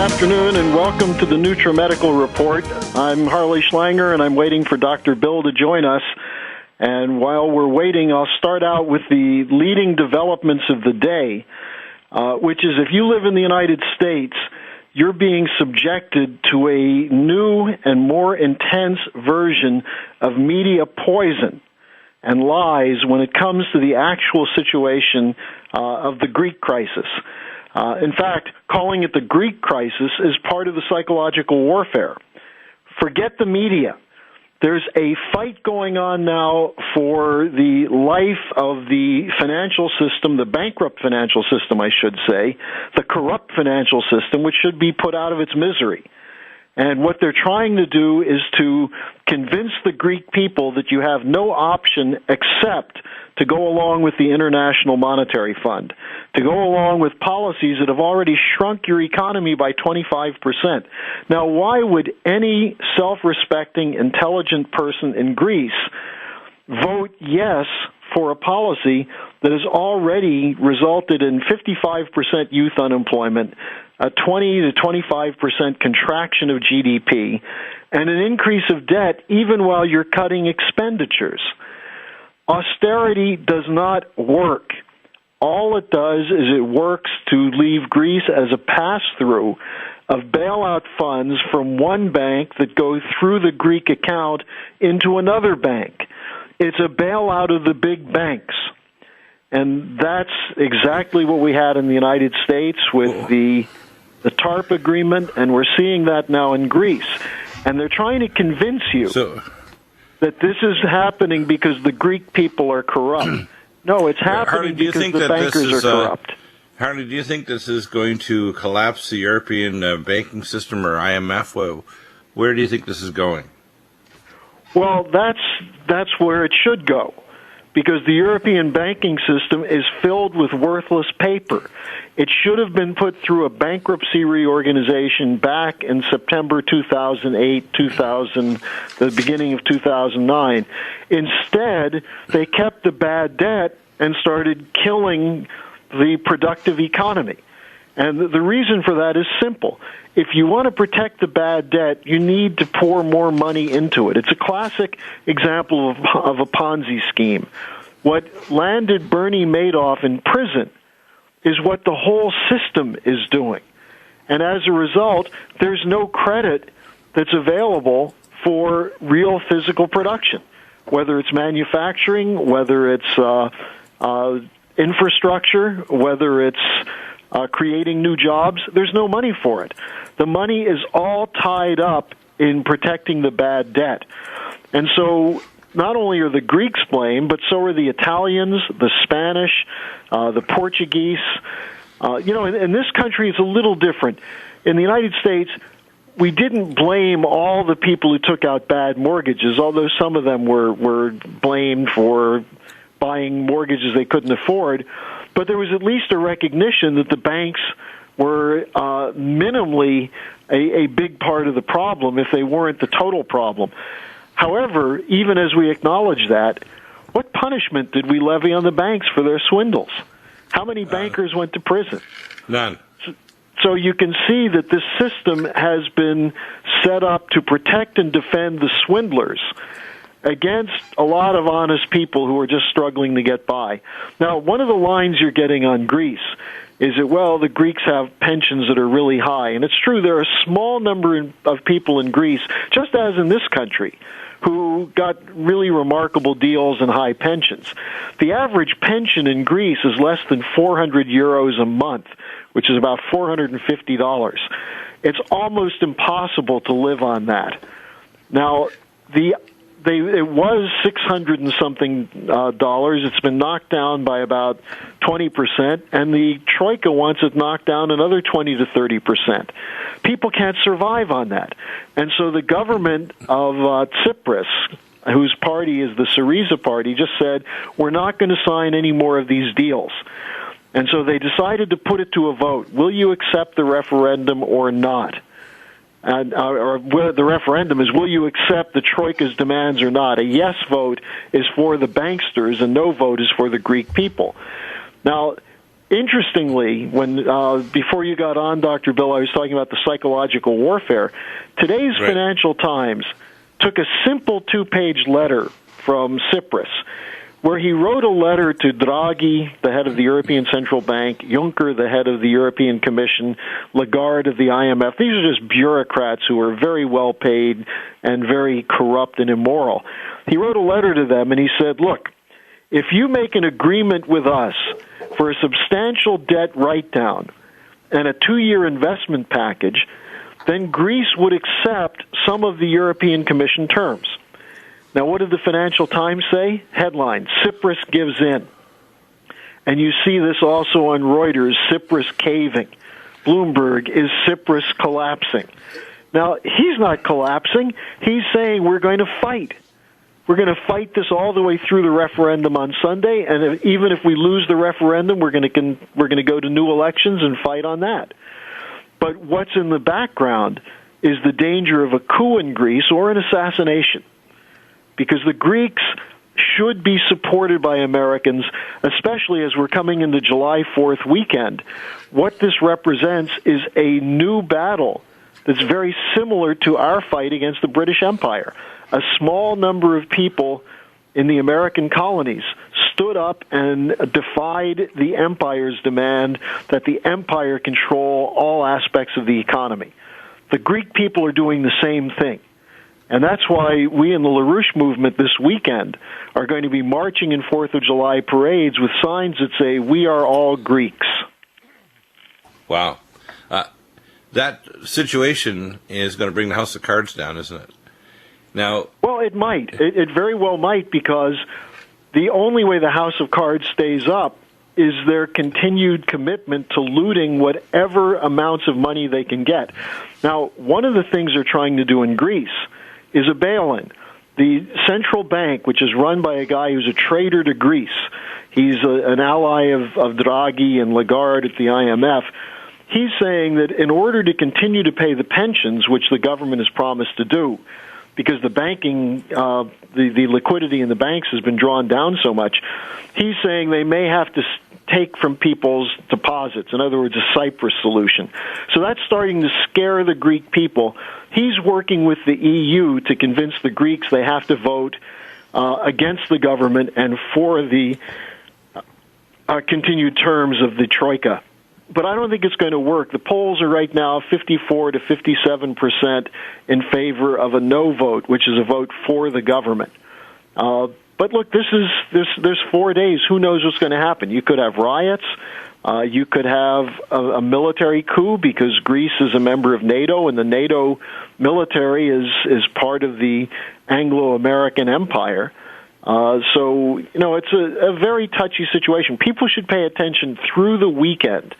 afternoon and welcome to the Nutrimedical Report. I'm Harley Schlanger and I'm waiting for Dr. Bill to join us. And while we're waiting, I'll start out with the leading developments of the day, which is if you live in the United States, you're being subjected to a new and more intense version of media poison and lies when it comes to the actual situation of the Greek crisis. In fact, calling it the Greek crisis is part of the psychological warfare. Forget the media. There's a fight going on now for the life of the financial system, the bankrupt financial system, I should say, the corrupt financial system, which should be put out of its misery. And what they're trying to do is to convince the Greek people that you have no option except to go along with the International Monetary Fund, to go along with policies that have already shrunk your economy by 25%. Now, why would any self-respecting, intelligent person in Greece vote yes for a policy that has already resulted in 55% youth unemployment, a 20 to 25% contraction of GDP, and an increase of debt even while you're cutting expenditures? Austerity does not work. All it does is it works to leave Greece as a pass-through of bailout funds from one bank that go through the Greek account into another bank. It's a bailout of the big banks. And that's exactly what we had in the United States with the TARP agreement, and we're seeing that now in Greece. And they're trying to convince you that this is happening because the Greek people are corrupt. No, it's happening because the bankers are corrupt. Harley, do you think this is going to collapse the European banking system or IMF? Where do you think this is going? Well, that's where it should go, because the European banking system is filled with worthless paper. It should have been put through a bankruptcy reorganization back in September 2008, the beginning of 2009. Instead, they kept the bad debt and started killing the productive economy. And the reason for that is simple. If you want to protect the bad debt, you need to pour more money into it. It's a classic example of a Ponzi scheme. What landed Bernie Madoff in prison is what the whole system is doing. And as a result, there's no credit that's available for real physical production, whether it's manufacturing, whether it's infrastructure, whether it's creating new jobs. There's no money for it. The money is all tied up in protecting the bad debt. And so not only are the Greeks blamed, but so are the Italians, the Spanish, the Portuguese. In this country, it's a little different. In the United States, we didn't blame all the people who took out bad mortgages, although some of them were blamed for buying mortgages they couldn't afford. But there was at least a recognition that the banks were minimally a big part of the problem, if they weren't the total problem. However, even as we acknowledge that, what punishment did we levy on the banks for their swindles? How many bankers went to prison? None. So you can see that this system has been set up to protect and defend the swindlers against a lot of honest people who are just struggling to get by. Now, one of the lines you're getting on Greece is that, well, the Greeks have pensions that are really high. And it's true, there are a small number of people in Greece, just as in this country, who got really remarkable deals and high pensions. The average pension in Greece is less than 400 euros a month, which is about $450. It's almost impossible to live on that. Now, it was 600 and something dollars. It's been knocked down by about 20%, and the Troika wants it knocked down another 20 to 30%. People can't survive on that. And so the government of Tsipras, whose party is the Syriza party, just said, we're not going to sign any more of these deals. And so they decided to put it to a vote. Will you accept the referendum or not? Or the referendum is, will you accept the Troika's demands or not? A yes vote is for the banksters, and no vote is for the Greek people. Now, interestingly, when before you got on, Dr. Bill, I was talking about the psychological warfare. Today's Financial Times took a simple 2-page letter from Cyprus, where he wrote a letter to Draghi, the head of the European Central Bank, Juncker, the head of the European Commission, Lagarde of the IMF. These are just bureaucrats who are very well paid and very corrupt and immoral. He wrote a letter to them, and he said, look, if you make an agreement with us for a substantial debt write-down and a 2-year investment package, then Greece would accept some of the European Commission terms. Now, what did the Financial Times say? Headline, Cyprus gives in. And you see this also on Reuters, Cyprus caving. Bloomberg, is Cyprus collapsing? Now, he's not collapsing. He's saying we're going to fight. We're going to fight this all the way through the referendum on Sunday, and even if we lose the referendum, we're going to go to new elections and fight on that. But what's in the background is the danger of a coup in Greece or an assassination, because the Greeks should be supported by Americans, especially as we're coming into July 4th weekend. What this represents is a new battle that's very similar to our fight against the British Empire. A small number of people in the American colonies stood up and defied the empire's demand that the empire control all aspects of the economy. The Greek people are doing the same thing. And that's why we in the LaRouche movement this weekend are going to be marching in 4th of July parades with signs that say, we are all Greeks. Wow. That situation is going to bring the house of cards down, isn't it? Now, well, it might. It very well might, because the only way the house of cards stays up is their continued commitment to looting whatever amounts of money they can get. Now, one of the things they're trying to do in Greece is a bail-in. The central bank, which is run by a guy who's a traitor to Greece, he's an ally of Draghi and Lagarde at the IMF, he's saying that in order to continue to pay the pensions, which the government has promised to do, because the banking, the liquidity in the banks has been drawn down so much, he's saying they may have to take from people's deposits, in other words, a Cyprus solution. So that's starting to scare the Greek people. He's working with the EU to convince the Greeks they have to vote against the government and for the continued terms of the Troika. But I don't think it's going to work. The polls are right now 54 to 57% in favor of a no vote, which is a vote for the government. But look, there's 4 days. Who knows what's going to happen? You could have riots. You could have a military coup, because Greece is a member of NATO, and the NATO military is part of the Anglo-American empire. So, it's a very touchy situation. People should pay attention through the weekend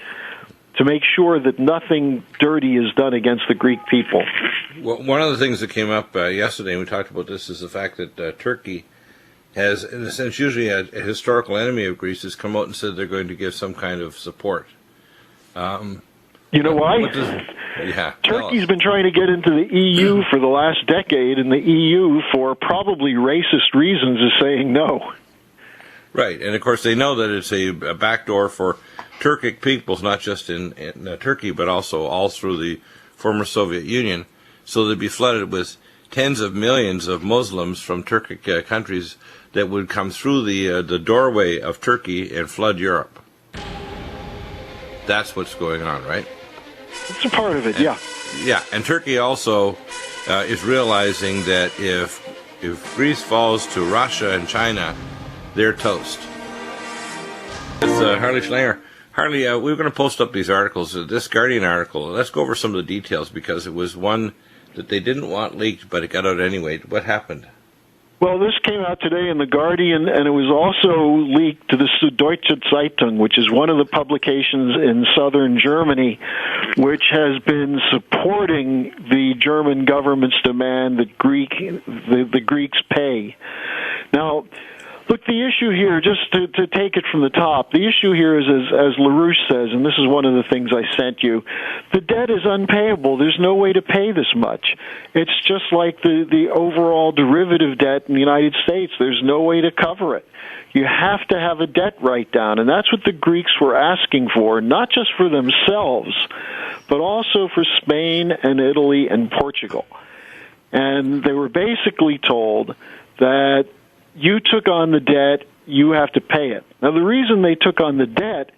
to make sure that nothing dirty is done against the Greek people. Well, one of the things that came up yesterday, and we talked about this, is the fact that Turkey has, in a sense, usually a historical enemy of Greece, has come out and said they're going to give some kind of support. You know why? Turkey's been trying to get into the EU for the last decade, and the EU, for probably racist reasons, is saying no. Right, and of course they know that it's a backdoor for Turkic peoples, not just in Turkey, but also all through the former Soviet Union. So they'd be flooded with tens of millions of Muslims from Turkic countries that would come through the doorway of Turkey and flood Europe. That's what's going on, right? It's a part of it, yeah. Yeah, and Turkey also is realizing that if Greece falls to Russia and China, they're toast. It's Harley Schlanger. Harley, we were going to post up these articles. This Guardian article, let's go over some of the details, because it was one that they didn't want leaked, but it got out anyway. What happened? Well, this came out today in The Guardian, and it was also leaked to the Süddeutsche Zeitung, which is one of the publications in southern Germany, which has been supporting the German government's demand that the Greeks pay. Now, Look, the issue here, just to take it from the top, the issue here is, as LaRouche says, and this is one of the things I sent you, the debt is unpayable. There's no way to pay this much. It's just like the overall derivative debt in the United States. There's no way to cover it. You have to have a debt write-down, and that's what the Greeks were asking for, not just for themselves, but also for Spain and Italy and Portugal. And they were basically told that you took on the debt, you have to pay it. Now, the reason they took on the debt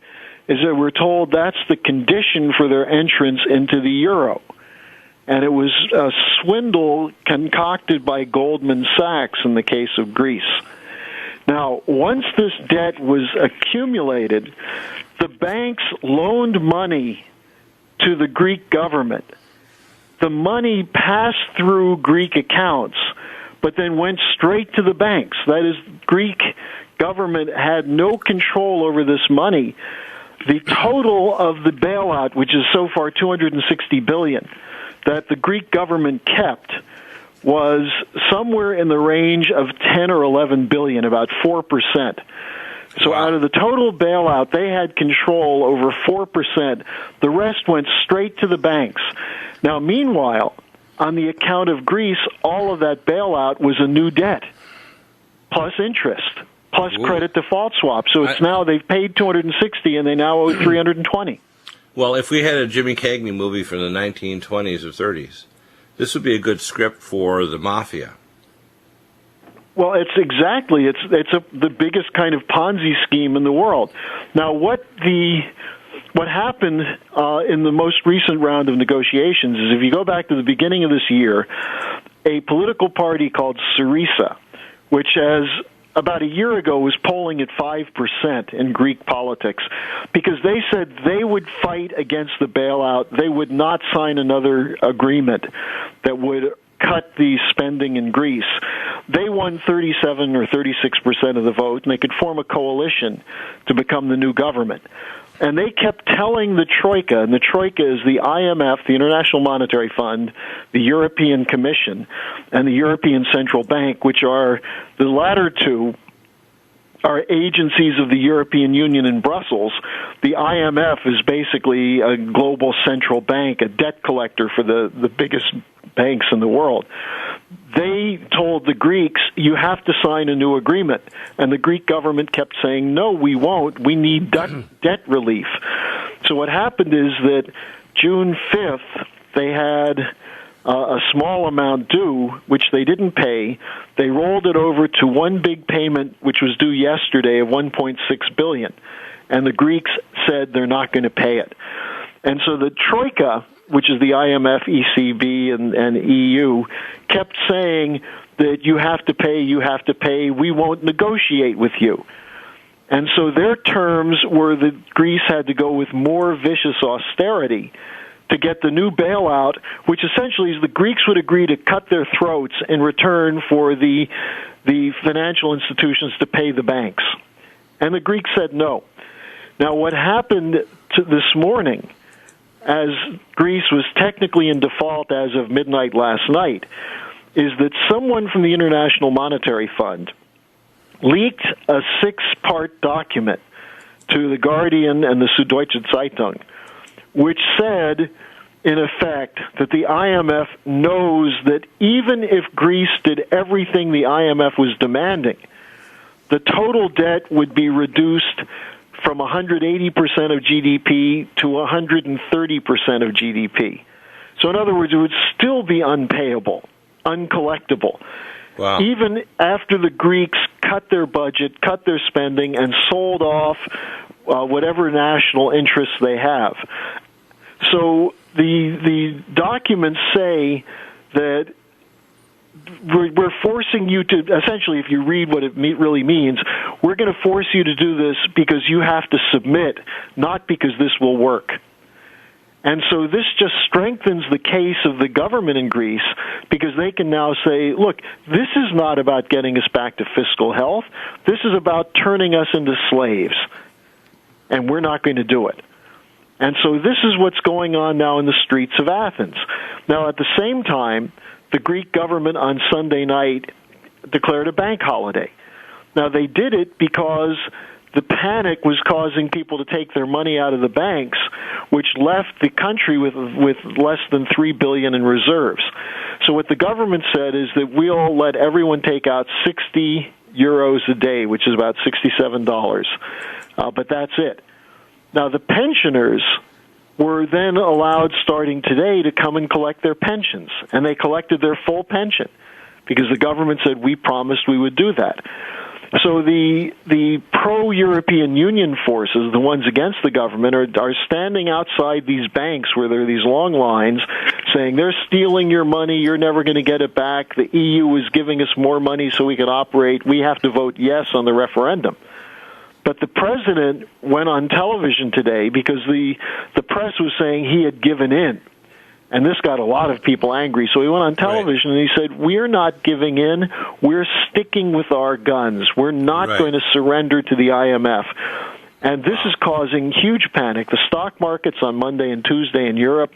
is that we're told that's the condition for their entrance into the euro. And it was a swindle concocted by Goldman Sachs in the case of Greece. Now, once this debt was accumulated, the banks loaned money to the Greek government. The money passed through Greek accounts, but then went straight to the banks. That is, Greek government had no control over this money. The total of the bailout, which is so far $260 billion, that the Greek government kept was somewhere in the range of 10 or 11 billion, about 4%. So out of the total bailout, they had control over 4%. The rest went straight to the banks. Now, meanwhile, on the account of Greece, all of that bailout was a new debt, plus interest, plus credit default swap. So it's now they've paid 260 and they now owe 320. Well, if we had a Jimmy Cagney movie from the 1920s or 30s, this would be a good script for the mafia. Well, it's the biggest kind of Ponzi scheme in the world. Now, what happened in the most recent round of negotiations is, if you go back to the beginning of this year, a political party called Syriza, which about a year ago was polling at 5% in Greek politics, because they said they would fight against the bailout. They would not sign another agreement that would cut the spending in Greece. They won 37 or 36% of the vote, and they could form a coalition to become the new government. And they kept telling the Troika, and the Troika is the IMF, the International Monetary Fund, the European Commission, and the European Central Bank, which are the latter two are agencies of the European Union in Brussels. The IMF is basically a global central bank, a debt collector for the biggest banks in the world. They told the Greeks, you have to sign a new agreement. And the Greek government kept saying, no, we won't. We need debt relief. So what happened is that June 5th, they had a small amount due, which they didn't pay. They rolled it over to one big payment, which was due yesterday, of $1.6 billion. And the Greeks said they're not going to pay it. And so the Troika, which is the IMF, ECB, and EU, kept saying that you have to pay, we won't negotiate with you. And so their terms were that Greece had to go with more vicious austerity to get the new bailout, which essentially is the Greeks would agree to cut their throats in return for the financial institutions to pay the banks. And the Greeks said no. Now, what happened this morning, as Greece was technically in default as of midnight last night, is that someone from the International Monetary Fund leaked a 6-part document to The Guardian and the Süddeutsche Zeitung, which said, in effect, that the IMF knows that even if Greece did everything the IMF was demanding, the total debt would be reduced from 180% of GDP to 130% of GDP. So in other words, it would still be unpayable, uncollectible. Wow. Even after the Greeks cut their budget, cut their spending, and sold off whatever national interests they have. So the documents say that we're forcing you to, essentially, if you read what it really means, we're going to force you to do this because you have to submit, not because this will work. And so this just strengthens the case of the government in Greece, because they can now say, look, this is not about getting us back to fiscal health. This is about turning us into slaves, and we're not going to do it. And so this is what's going on now in the streets of Athens. Now, at the same time, the Greek government on Sunday night declared a bank holiday. Now, they did it because the panic was causing people to take their money out of the banks, which left the country with less than $3 billion in reserves. So what the government said is that we'll let everyone take out 60 euros a day, which is about $67. But that's it. Now, the pensioners were then allowed, starting today, to come and collect their pensions, and they collected their full pension because the government said we promised we would do that. So the pro-European Union forces, the ones against the government, are standing outside these banks where there are these long lines saying they're stealing your money, you're never going to get it back, the EU is giving us more money so we can operate, we have to vote yes on the referendum. But the president went on television today because the press was saying he had given in. And this got a lot of people angry. So he went on television and he said, we're not giving in. We're sticking with our guns. We're not going to surrender to the IMF. And this is causing huge panic. The stock markets on Monday and Tuesday in Europe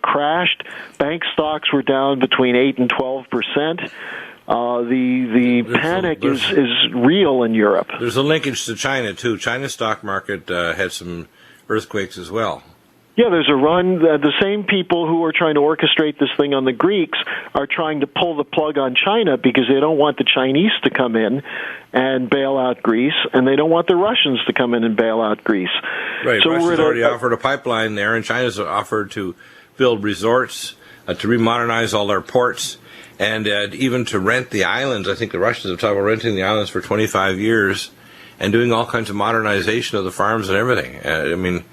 crashed. Bank stocks were down between 8 and 12%. The panic is real in Europe. There's a linkage to China, too. China's stock market had some earthquakes as well. Yeah, there's a run. The same people who are trying to orchestrate this thing on the Greeks are trying to pull the plug on China because they don't want the Chinese to come in and bail out Greece, and they don't want the Russians to come in and bail out Greece. Right, so Russia's already offered a pipeline there, and China's offered to build resorts, to remodernize all their ports, and even to rent the islands. I think the Russians have talked about renting the islands for 25 years and doing all kinds of modernization of the farms and everything.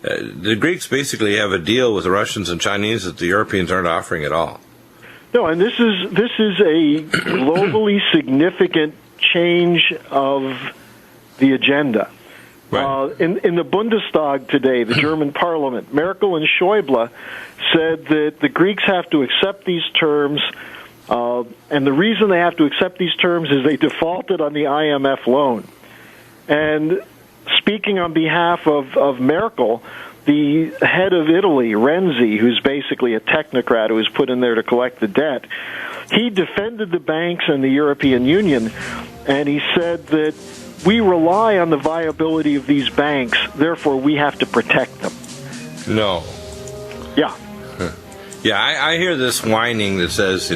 The Greeks basically have a deal with the Russians and Chinese that the Europeans aren't offering at all. No, and this is a globally significant change of the agenda. Right. In the Bundestag today, the German parliament, Merkel and Schäuble said that the Greeks have to accept these terms, and the reason they have to accept these terms is they defaulted on the IMF loan. And speaking on behalf of Merkel, the head of Italy, Renzi, who's basically a technocrat who was put in there to collect the debt, he defended the banks and the European Union, and he said that we rely on the viability of these banks, therefore we have to protect them. No. Yeah. Yeah, I hear this whining that says,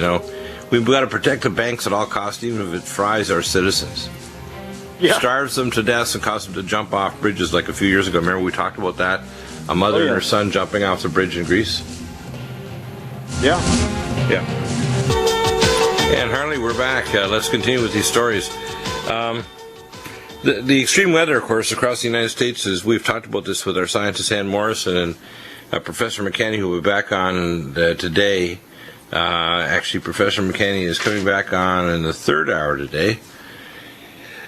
we've got to protect the banks at all costs, even if it fries our citizens. Yeah. Starves them to death and causes them to jump off bridges like a few years ago. Remember we talked about that? A mother and her son jumping off the bridge in Greece? Yeah. Yeah. And Harley, we're back. Let's continue with these stories. The extreme weather, of course, across the United States we've talked about this with our scientist Ann Morrison and Professor McKenney, who will be back on today. Actually, Professor McKenney is coming back on in the third hour today.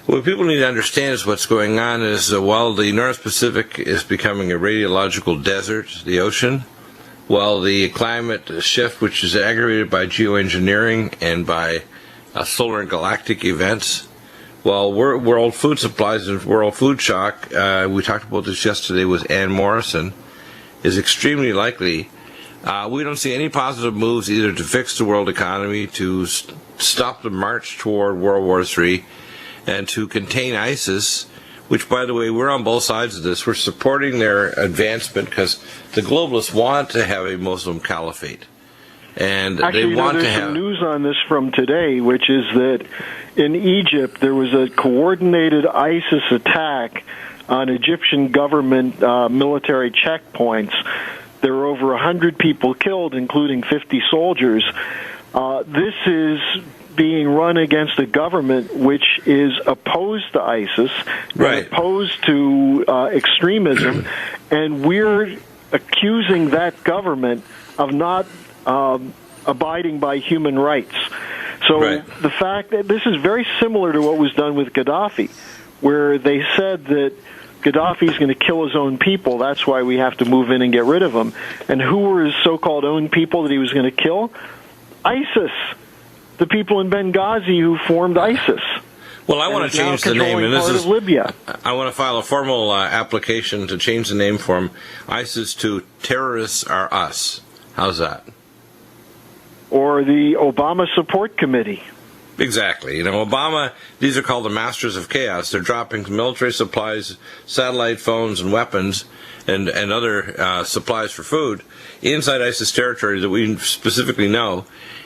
What people need to understand is what's going on is while the North Pacific is becoming a radiological desert, the ocean, while the climate shift, which is aggravated by geoengineering and by solar and galactic events, while world food supplies and world food shock, we talked about this yesterday with Ann Morrison, is extremely likely. We don't see any positive moves either to fix the world economy, to stop the march toward World War III, and to contain ISIS, which, by the way, we're on both sides of this. We're supporting their advancement because the globalists want to have a Muslim caliphate. And actually, they want to there's have some news on this from today, which is that in Egypt there was a coordinated ISIS attack on Egyptian government military checkpoints. There were over 100 people killed, including 50 soldiers. This is being run against a government which is opposed to ISIS, right, opposed to extremism, and we're accusing that government of not abiding by human rights. So the fact that this is very similar to what was done with Gaddafi, where they said that Gaddafi's going to kill his own people, that's why we have to move in and get rid of him. And who were his so-called own people that he was going to kill? ISIS. The people in Benghazi who formed ISIS. Well, I want to change the name, and this is Libya. I want to file a formal application to change the name from ISIS to Terrorists Are Us. How's that? Or the Obama Support Committee. Exactly. You know, Obama, these are called the masters of chaos. They're dropping military supplies, satellite phones, and weapons, and other supplies for food inside ISIS territory that we specifically know.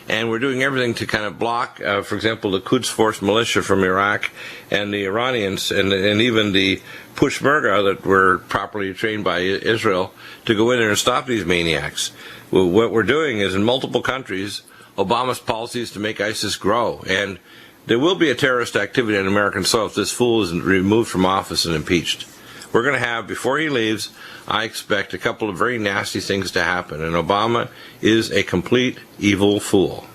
And we're doing everything to kind of block, for example, the Quds Force militia from Iraq and the Iranians and even the Peshmerga that were properly trained by Israel to go in there and stop these maniacs. Well, what we're doing is in multiple countries, Obama's policy is to make ISIS grow. And there will be a terrorist activity on American soil if this fool is removed from office and impeached. We're going to have, before he leaves, I expect a couple of very nasty things to happen. And Obama is a complete evil fool.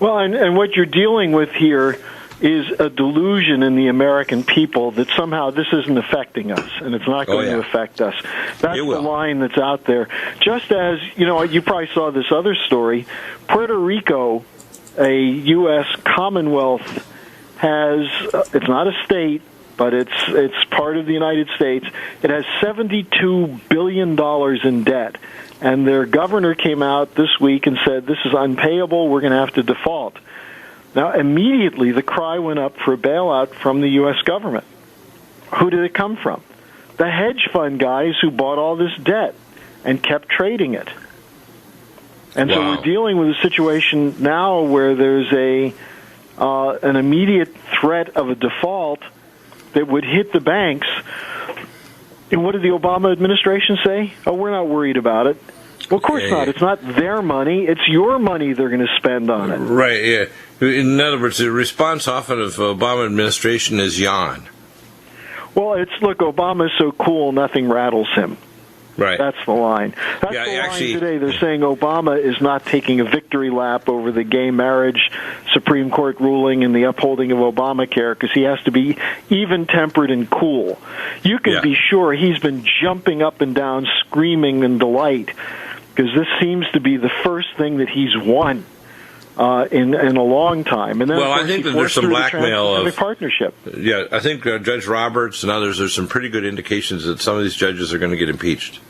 Well, and what you're dealing with here is a delusion in the American people that somehow this isn't affecting us, and it's not going to affect us. That's the line that's out there. Just as, you know, you probably saw this other story, Puerto Rico, a U.S. Commonwealth, has, it's not a state, but it's part of the United States. It has $72 billion in debt. And their governor came out this week and said, this is unpayable, we're going to have to default. Now, immediately the cry went up for a bailout from the U.S. government. Who did it come from? The hedge fund guys who bought all this debt and kept trading it. And so we're dealing with a situation now where there's an immediate threat of a default that would hit the banks. And what did the Obama administration say? Oh, we're not worried about it. Well, of course not. It's not their money. It's your money they're going to spend on it. Right, yeah. In other words, the response often of Obama administration is yawn. Well, it's, look, Obama's so cool, nothing rattles him. Right. That's the line. That's the line today. They're saying Obama is not taking a victory lap over the gay marriage Supreme Court ruling and the upholding of Obamacare because he has to be even-tempered and cool. You can be sure he's been jumping up and down, screaming in delight because this seems to be the first thing that he's won in a long time. And then, well, I think that there's some blackmail of partnership. Yeah, I think Judge Roberts and others, there's some pretty good indications that some of these judges are going to get impeached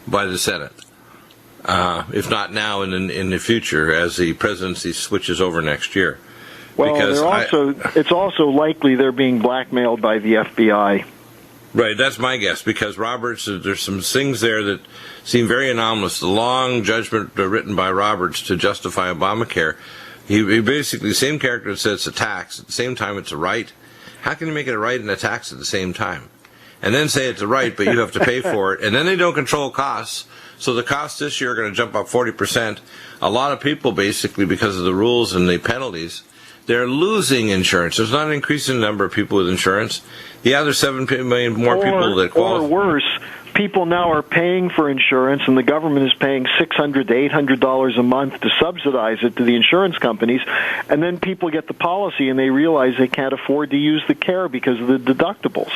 by the Senate, if not now, in the future as the presidency switches over next year. Well, because it's also likely they're being blackmailed by the FBI. Right, that's my guess, because Roberts, there's some things there that seem very anomalous. The long judgment written by Roberts to justify Obamacare, he basically, the same character that says it's a tax, at the same time it's a right. How can you make it a right and a tax at the same time? And then say it's a right, but you have to pay for it. And then they don't control costs, so the costs this year are going to jump up 40%. A lot of people, basically, because of the rules and the penalties, they're losing insurance. There's not an increasing number of people with insurance. Yeah, there's 7 million more people that qualify. Or worse, people now are paying for insurance, and the government is paying $600 to $800 a month to subsidize it to the insurance companies. And then people get the policy, and they realize they can't afford to use the care because of the deductibles.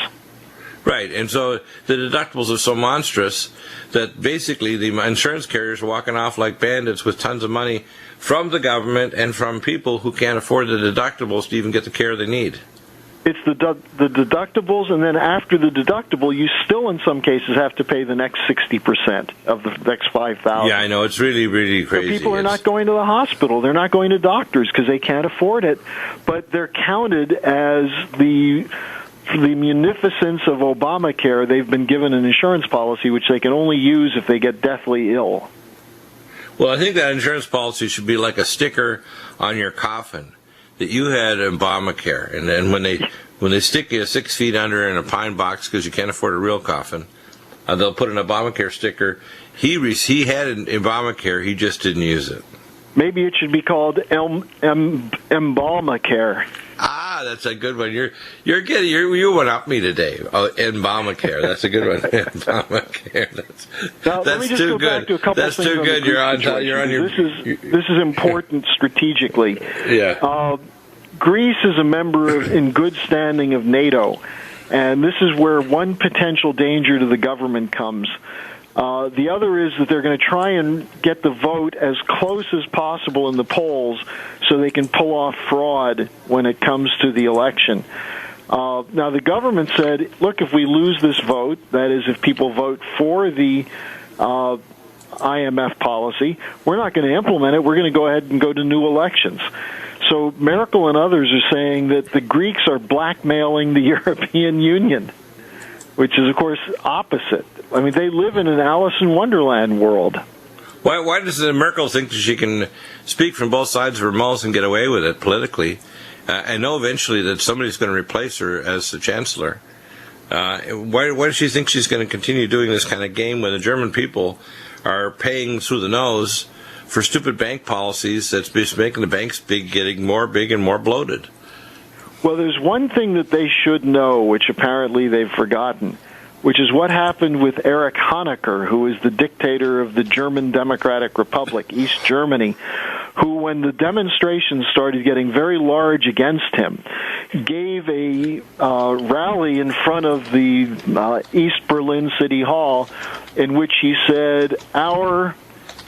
Right, and so the deductibles are so monstrous that basically the insurance carriers are walking off like bandits with tons of money from the government and from people who can't afford the deductibles to even get the care they need. It's the deductibles, and then after the deductible, you still in some cases have to pay the next 60% of the next $5,000. Yeah, I know. It's really, really crazy. So people are not going to the hospital. They're not going to doctors because they can't afford it, but they're counted as the munificence of Obamacare. They've been given an insurance policy which they can only use if they get deathly ill. Well, I think that insurance policy should be like a sticker on your coffin that you had Obamacare, and then when they stick you 6 feet under in a pine box because you can't afford a real coffin, they'll put an Obamacare sticker. He had an Obamacare, he just didn't use it. Maybe it should be called Embalmacare. Ah, that's a good one. You went up me today. Embalmacare. That's a good one. Embalmacare. That's too good. That's too good. You're on your. This is important strategically. Yeah. Greece is a member in good standing of NATO, and this is where one potential danger to the government comes. The other is that they're going to try and get the vote as close as possible in the polls so they can pull off fraud when it comes to the election. Now, the government said, look, if we lose this vote, that is, if people vote for the IMF policy, we're not going to implement it. We're going to go ahead and go to new elections. So Merkel and others are saying that the Greeks are blackmailing the European Union, which is, of course, opposite. I mean, they live in an Alice in Wonderland world. Why does Merkel think that she can speak from both sides of her mouth and get away with it politically, and know eventually that somebody's going to replace her as the chancellor? Why does she think she's going to continue doing this kind of game when the German people are paying through the nose for stupid bank policies that's just making the banks getting more big and more bloated? Well, there's one thing that they should know, which apparently they've forgotten, which is what happened with Erich Honecker, who is the dictator of the German Democratic Republic, East Germany, who, when the demonstrations started getting very large against him, gave a rally in front of the East Berlin City Hall in which he said, "Our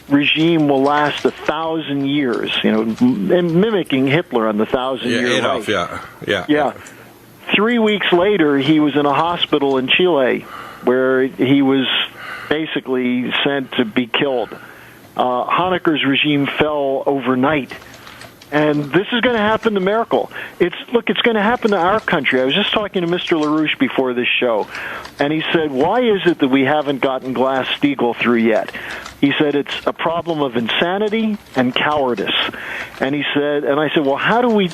regime will last 1,000 years," mimicking Hitler on the 1,000-year Adolf, reign. Yeah. 3 weeks later, he was in a hospital in Chile where he was basically sent to be killed. Honecker's regime fell overnight. And this is going to happen to Merkel. It's going to happen to our country. I was just talking to Mr. LaRouche before this show, and he said, why is it that we haven't gotten Glass-Steagall through yet? He said it's a problem of insanity and cowardice. And he said, and I said, well, how do we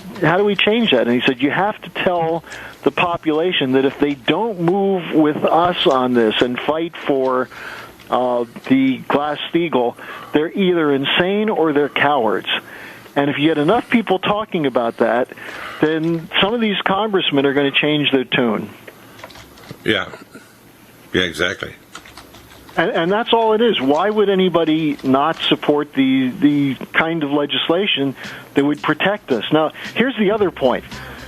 change that? And he said, you have to tell the population that if they don't move with us on this and fight for the Glass-Steagall, they're either insane or they're cowards. And if you get enough people talking about that, then some of these congressmen are going to change their tune. Yeah, exactly. And that's all it is. Why would anybody not support the kind of legislation that would protect us? Now, here's the other point.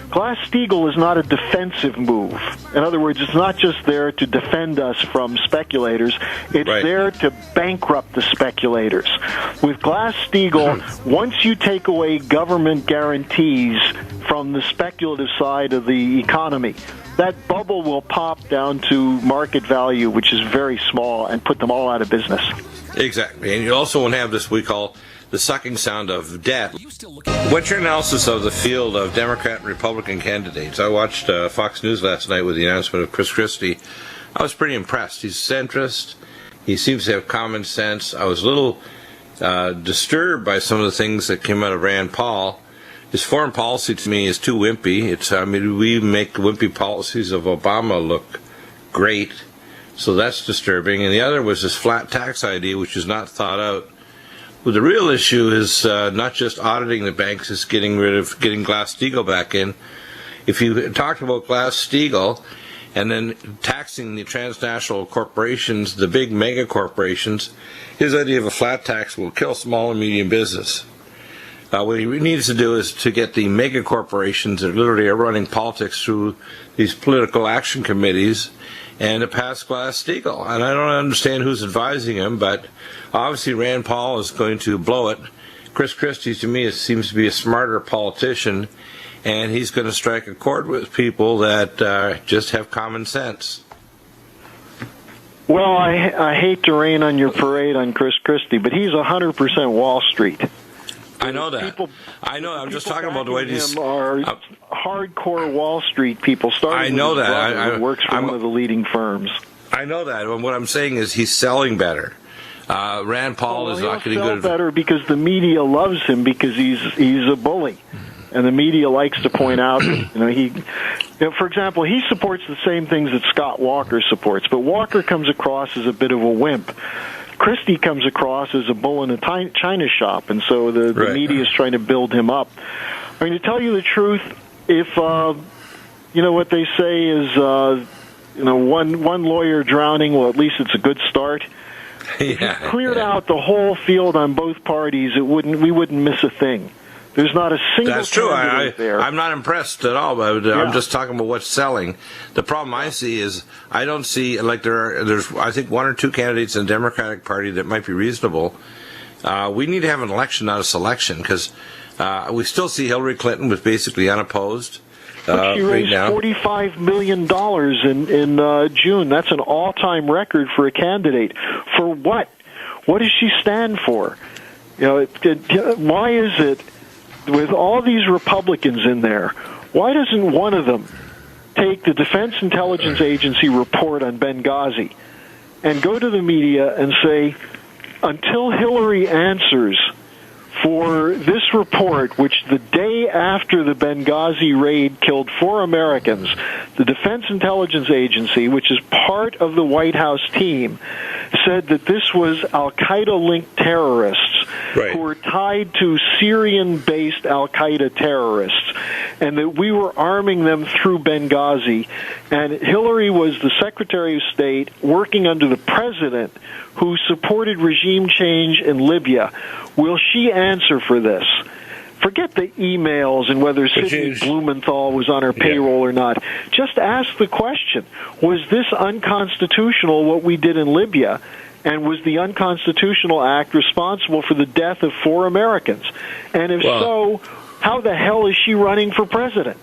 Glass-Steagall is not a defensive move. In other words, it's not just there to defend us from speculators. It's there to bankrupt the speculators. With Glass-Steagall, once you take away government guarantees from the speculative side of the economy, that bubble will pop down to market value, which is very small, and put them all out of business. Exactly. And you also won't have this we call the sucking sound of debt. What's your analysis of the field of Democrat and Republican candidates? I watched Fox News last night with the announcement of Chris Christie. I was pretty impressed. He's centrist. He seems to have common sense. I was a little disturbed by some of the things that came out of Rand Paul. His foreign policy to me is too wimpy. We make wimpy policies of Obama look great, so that's disturbing. And the other was this flat tax idea, which is not thought out. Well, the real issue is not just auditing the banks, it's getting Glass-Steagall back in. If you talked about Glass-Steagall and then taxing the transnational corporations, the big mega corporations, his idea of a flat tax will kill small and medium business. What he needs to do is to get the mega corporations that literally are running politics through these political action committees and to pass Glass-Steagall. And I don't understand who's advising him, but obviously Rand Paul is going to blow it. Chris Christie, to me, seems to be a smarter politician, and he's going to strike a chord with people that just have common sense. Well, I hate to rain on your parade on Chris Christie, but he's 100% Wall Street. I know that. I'm just talking about the way he's hardcore Wall Street people. I know that. Who works for one of the leading firms. I know that. And what I'm saying is he's selling better. Rand Paul is not getting good. Better because the media loves him because he's a bully, and the media likes to point out. For example, he supports the same things that Scott Walker supports, but Walker comes across as a bit of a wimp. Christie comes across as a bull in a china shop, and so the media is trying to build him up. I mean, to tell you the truth, if what they say is one lawyer drowning, well, at least it's a good start. If you cleared out the whole field on both parties, we wouldn't miss a thing. There's not a single. That's true. There. I'm not impressed at all, but I'm just talking about what's selling. The problem I see is I don't see there's I think one or two candidates in the Democratic Party that might be reasonable. We need to have an election, not a selection, because we still see Hillary Clinton was basically unopposed. She raised $45 million in June. That's an all-time record for a candidate. For what? What does she stand for? Why is it with all these Republicans in there, why doesn't one of them take the Defense Intelligence Agency report on Benghazi and go to the media and say, until Hillary answers for this report, which the day after the Benghazi raid killed 4 Americans, the Defense Intelligence Agency, which is part of the White House team, said that this was al-Qaeda-linked terrorists who were tied to Syrian-based al-Qaeda terrorists, and that we were arming them through Benghazi. And Hillary was the Secretary of State working under the president who supported regime change in Libya. Will she answer for this? Forget the emails and whether Sidney Blumenthal was on her payroll or not. Just ask the question, was this unconstitutional, what we did in Libya? And was the unconstitutional act responsible for the death of 4 Americans? And if so, how the hell is she running for president?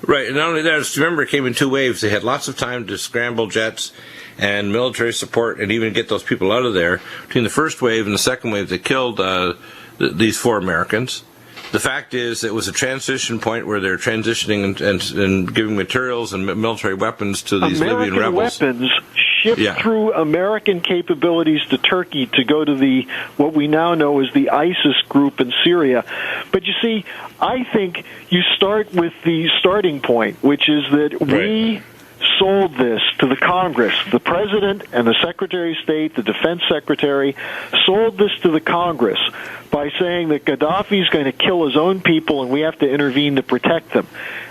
Right, and not only that, remember, it came in 2 waves. They had lots of time to scramble jets and military support and even get those people out of there. Between the first wave and the second wave, they killed these 4 Americans. The fact is, it was a transition point where they're transitioning and giving materials and military weapons to these Libyan rebels. American weapons shipped through American capabilities to Turkey to go to the what we now know as the ISIS group in Syria. But you see, I think you start with the starting point, which is that we sold this to the Congress. The President and the Secretary of State, the Defense Secretary, sold this to the Congress by saying that Gaddafi's going to kill his own people and we have to intervene to protect them.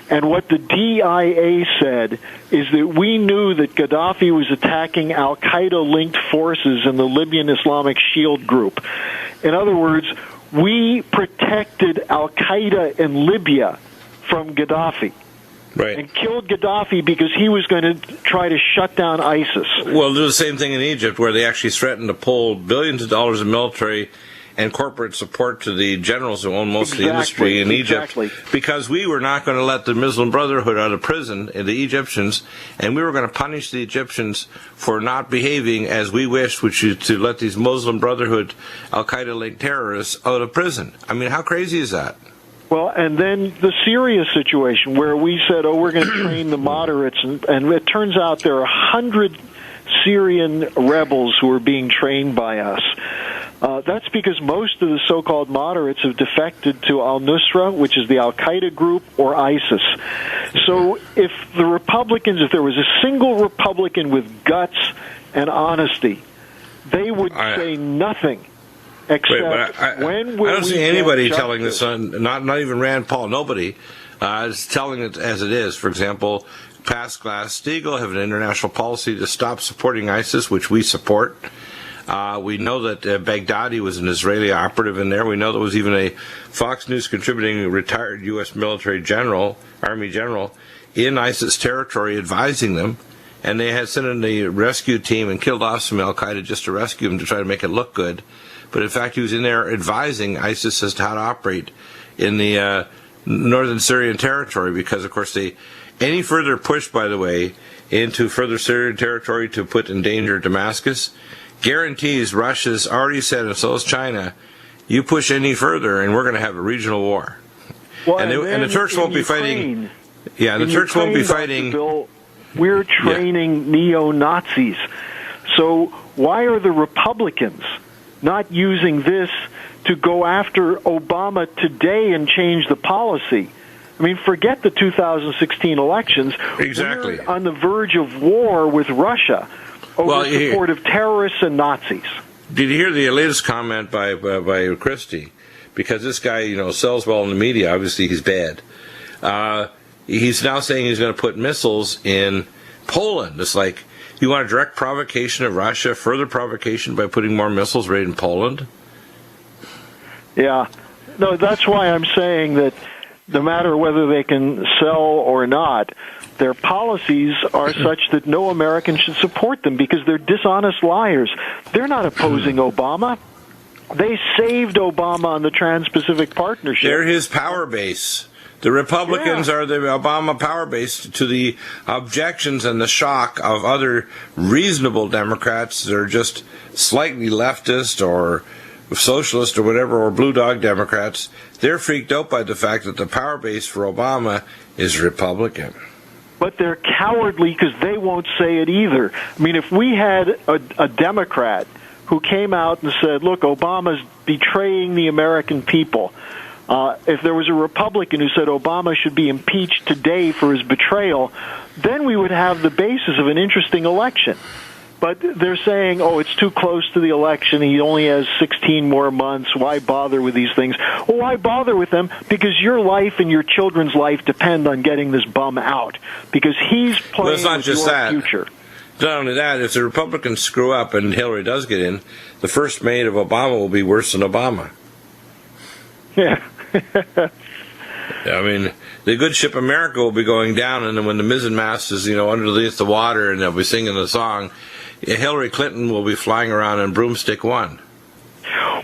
And what the DIA said is that we knew that Gaddafi was attacking al-Qaeda-linked forces in the Libyan Islamic Shield Group. In other words, we protected al-Qaeda in Libya from Gaddafi. And killed Gaddafi because he was going to try to shut down ISIS. Well, do the same thing in Egypt, where they actually threatened to pull billions of dollars of military and corporate support to the generals who own most of the industry in Egypt, because we were not going to let the Muslim Brotherhood out of prison, the Egyptians, and we were going to punish the Egyptians for not behaving as we wished, which is to let these Muslim Brotherhood al-Qaeda-linked terrorists out of prison. I mean, how crazy is that? Well, and then the Syria situation where we said, we're going to train the moderates, and it turns out there are 100 Syrian rebels who are being trained by us. That's because most of the so-called moderates have defected to al-Nusra, which is the al-Qaeda group, or ISIS. So if the Republicans, if there was a single Republican with guts and honesty, they would say nothing. Except I don't see anybody telling this, not even Rand Paul, nobody is telling it as it is. For example, past Glass Deagle have an international policy to stop supporting ISIS, which we support. We know that Baghdadi was an Israeli operative in there. We know there was even a Fox News contributing retired U.S. military general, Army general, in ISIS territory advising them. And they had sent in a rescue team and killed off some al-Qaeda just to rescue them to try to make it look good. But in fact, he was in there advising ISIS as to how to operate in the northern Syrian territory, because, of course, any further push, by the way, into further Syrian territory to put in danger Damascus guarantees Russia's already said, and so is China, you push any further and we're going to have a regional war. Well, and the Turks won't be fighting. Yeah, the Turks won't be fighting. Bill, we're training neo-Nazis. So why are the Republicans not using this to go after Obama today and change the policy? I mean, forget the 2016 elections. Exactly. We're on the verge of war with Russia over support of terrorists and Nazis. Did you hear the latest comment by Christie? Because this guy, sells well in the media. Obviously, he's bad. He's now saying he's going to put missiles in Poland. It's like, you want a direct provocation of Russia, further provocation by putting more missiles right in Poland? Yeah. No, that's why I'm saying that no matter whether they can sell or not, their policies are such that no American should support them because they're dishonest liars. They're not opposing Obama. They saved Obama on the Trans-Pacific Partnership. They're his power base. The Republicans are the Obama power base to the objections and the shock of other reasonable Democrats that are just slightly leftist or socialist or whatever, or blue dog Democrats, they're freaked out by the fact that the power base for Obama is Republican. But they're cowardly because they won't say it either. I mean, if we had a Democrat who came out and said, look, Obama's betraying the American people, if there was a Republican who said Obama should be impeached today for his betrayal, then we would have the basis of an interesting election. But they're saying, oh, it's too close to the election. He only has 16 more months. Why bother with these things? Well, why bother with them? Because your life and your children's life depend on getting this bum out. Because he's playing with your future. Not only that, if the Republicans screw up and Hillary does get in, the first mate of Obama will be worse than Obama. Yeah. I mean, the good ship America will be going down, and then when the mizzenmast is, underneath the water and they'll be singing the song, Hillary Clinton will be flying around in broomstick one.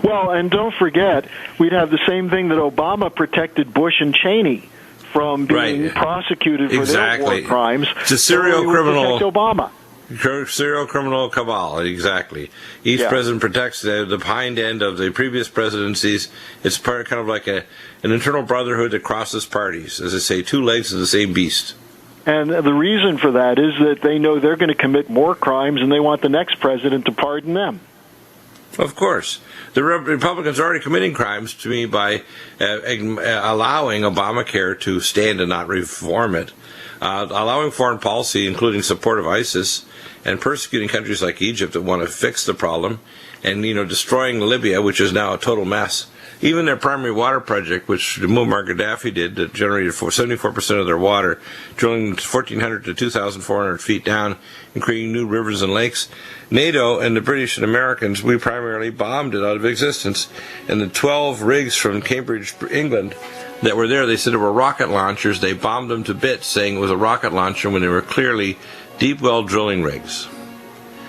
Well, and don't forget, we'd have the same thing that Obama protected Bush and Cheney from being prosecuted for their war crimes. It's a serial criminal. Protect Obama. Serial criminal cabal, exactly. Each president protects the hind end of the previous presidencies. It's kind of like an internal brotherhood that crosses parties. As I say, two legs of the same beast. And the reason for that is that they know they're going to commit more crimes, and they want the next president to pardon them. Of course. The Republicans are already committing crimes to me by allowing Obamacare to stand and not reform it, allowing foreign policy, including support of ISIS, and persecuting countries like Egypt that want to fix the problem, and destroying Libya, which is now a total mess. Even their primary water project, which Muammar Gaddafi did, that generated 74% of their water, drilling 1,400 to 2,400 feet down and creating new rivers and lakes. NATO and the British and Americans, we primarily bombed it out of existence. And the 12 rigs from Cambridge, England, that were there, they said they were rocket launchers. They bombed them to bits, saying it was a rocket launcher when they were clearly deep well drilling rigs.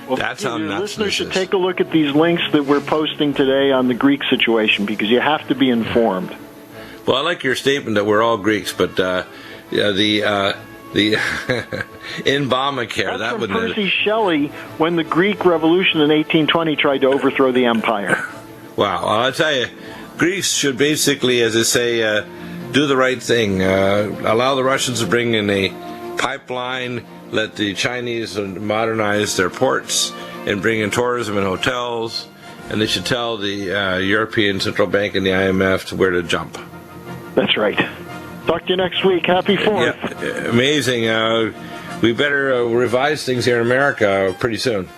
Well, that's how nuts listeners should take a look at these links that we're posting today on the Greek situation, because you have to be informed. Well, I like your statement that we're all Greeks, but the in Obamacare, that would Percy Shelley when the Greek Revolution in 1820 tried to overthrow the empire. Wow, well, I'll tell you, Greece should basically, as they say, do the right thing. Allow the Russians to bring in a pipeline. Let the Chinese modernize their ports and bring in tourism and hotels, and they should tell the European Central Bank and the IMF to where to jump. That's right. Talk to you next week. Happy 4th. Yeah, amazing. We better revise things here in America pretty soon.